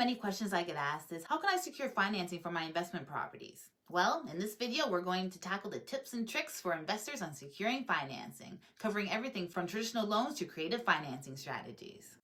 many questions I get asked is, how can I secure financing for my investment properties? Well, in this video, we're going to tackle the tips and tricks for investors on securing financing, covering everything from traditional loans to creative financing strategies.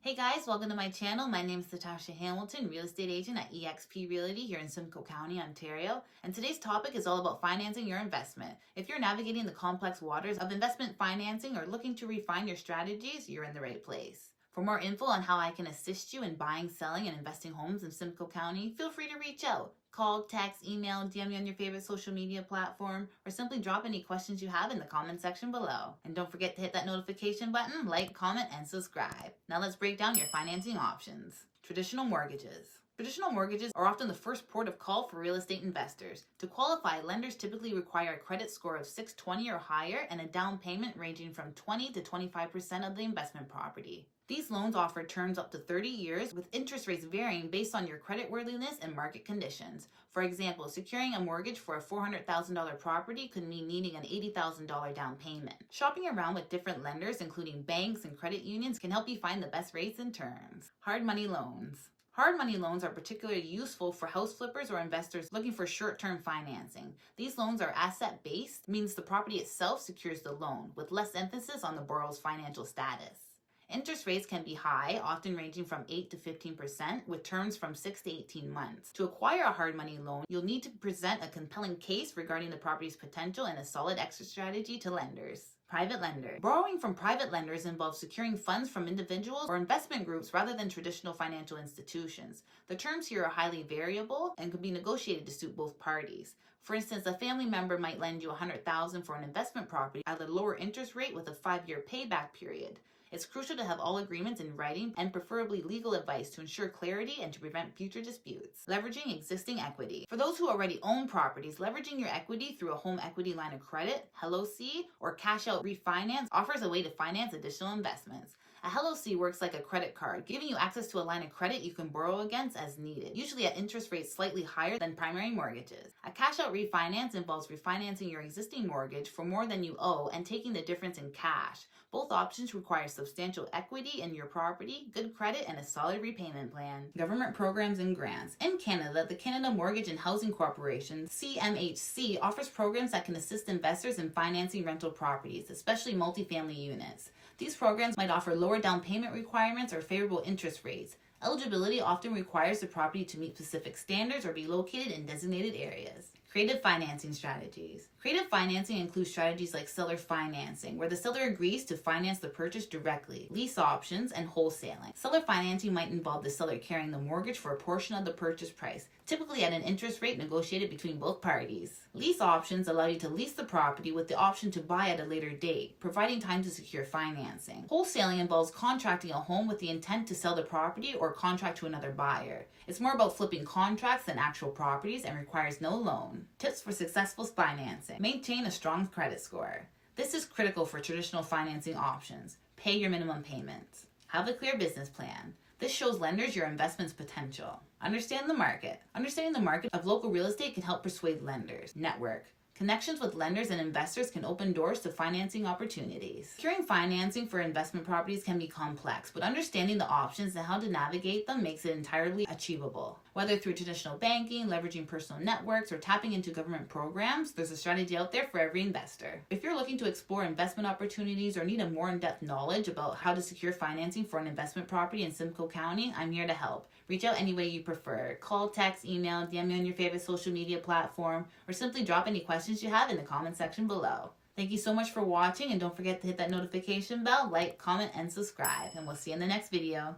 Hey guys, welcome to my channel. My name is Natasha, real estate agent at eXp Realty here in Simcoe County, Ontario. And today's topic is all about financing your investment. If you're navigating the complex waters of investment financing or looking to refine your strategies, you're in the right place. For more info on how I can assist you in buying, selling, and investing homes in Simcoe County, feel free to reach out. Call, text, email, DM me on your favorite social media platform, or simply drop any questions you have in the comment section below. And don't forget to hit that notification button, like, comment, and subscribe. Now let's break down your financing options. Traditional mortgages. Traditional mortgages are often the first port of call for real estate investors. To qualify, lenders typically require a credit score of 620 or higher and a down payment ranging from 20 to 25% of the investment property. These loans offer terms up to 30 years, with interest rates varying based on your creditworthiness and market conditions. For example, securing a mortgage for a $400,000 property could mean needing an $80,000 down payment. Shopping around with different lenders, including banks and credit unions, can help you find the best rates and terms. Hard money loans. Hard money loans are particularly useful for house flippers or investors looking for short-term financing. These loans are asset-based, means the property itself secures the loan, with less emphasis on the borrower's financial status. Interest rates can be high, often ranging from 8 to 15%, with terms from 6 to 18 months. To acquire a hard money loan, you'll need to present a compelling case regarding the property's potential and a solid exit strategy to lenders. Private lender. Borrowing from private lenders involves securing funds from individuals or investment groups rather than traditional financial institutions. The terms here are highly variable and can be negotiated to suit both parties. For instance, a family member might lend you $100,000 for an investment property at a lower interest rate with a 5-year payback period. It's crucial to have all agreements in writing and preferably legal advice to ensure clarity and to prevent future disputes. Leveraging existing equity. For those who already own properties, leveraging your equity through a home equity line of credit, HELOC, or cash out refinance offers a way to finance additional investments. A HELOC works like a credit card, giving you access to a line of credit you can borrow against as needed, usually at interest rates slightly higher than primary mortgages. A cash-out refinance involves refinancing your existing mortgage for more than you owe and taking the difference in cash. Both options require substantial equity in your property, good credit, and a solid repayment plan. Government programs and grants. In Canada, the Canada Mortgage and Housing Corporation, CMHC, offers programs that can assist investors in financing rental properties, especially multifamily units. These programs might offer lower down payment requirements or favorable interest rates. Eligibility often requires the property to meet specific standards or be located in designated areas. Creative financing strategies. Creative financing includes strategies like seller financing, where the seller agrees to finance the purchase directly, lease options, and wholesaling. Seller financing might involve the seller carrying the mortgage for a portion of the purchase price, typically at an interest rate negotiated between both parties. Lease options allow you to lease the property with the option to buy at a later date, providing time to secure financing. Wholesaling involves contracting a home with the intent to sell the property or contract to another buyer. It's more about flipping contracts than actual properties and requires no loan. Tips for successful financing. Maintain a strong credit score. This is critical for traditional financing options. Pay your minimum payments. Have a clear business plan. This shows lenders your investment's potential. Understand the market. Understanding the market of local real estate can help persuade lenders. Network. Connections with lenders and investors can open doors to financing opportunities. Securing financing for investment properties can be complex, but understanding the options and how to navigate them makes it entirely achievable. Whether through traditional banking, leveraging personal networks, or tapping into government programs, there's a strategy out there for every investor. If you're looking to explore investment opportunities or need a more in-depth knowledge about how to secure financing for an investment property in Simcoe County, I'm here to help. Reach out any way you prefer. Call, text, email, DM me on your favorite social media platform, or simply drop any questions you have in the comment section below. Thank you so much for watching, and don't forget to hit that notification bell, like, comment, and subscribe. And we'll see you in the next video.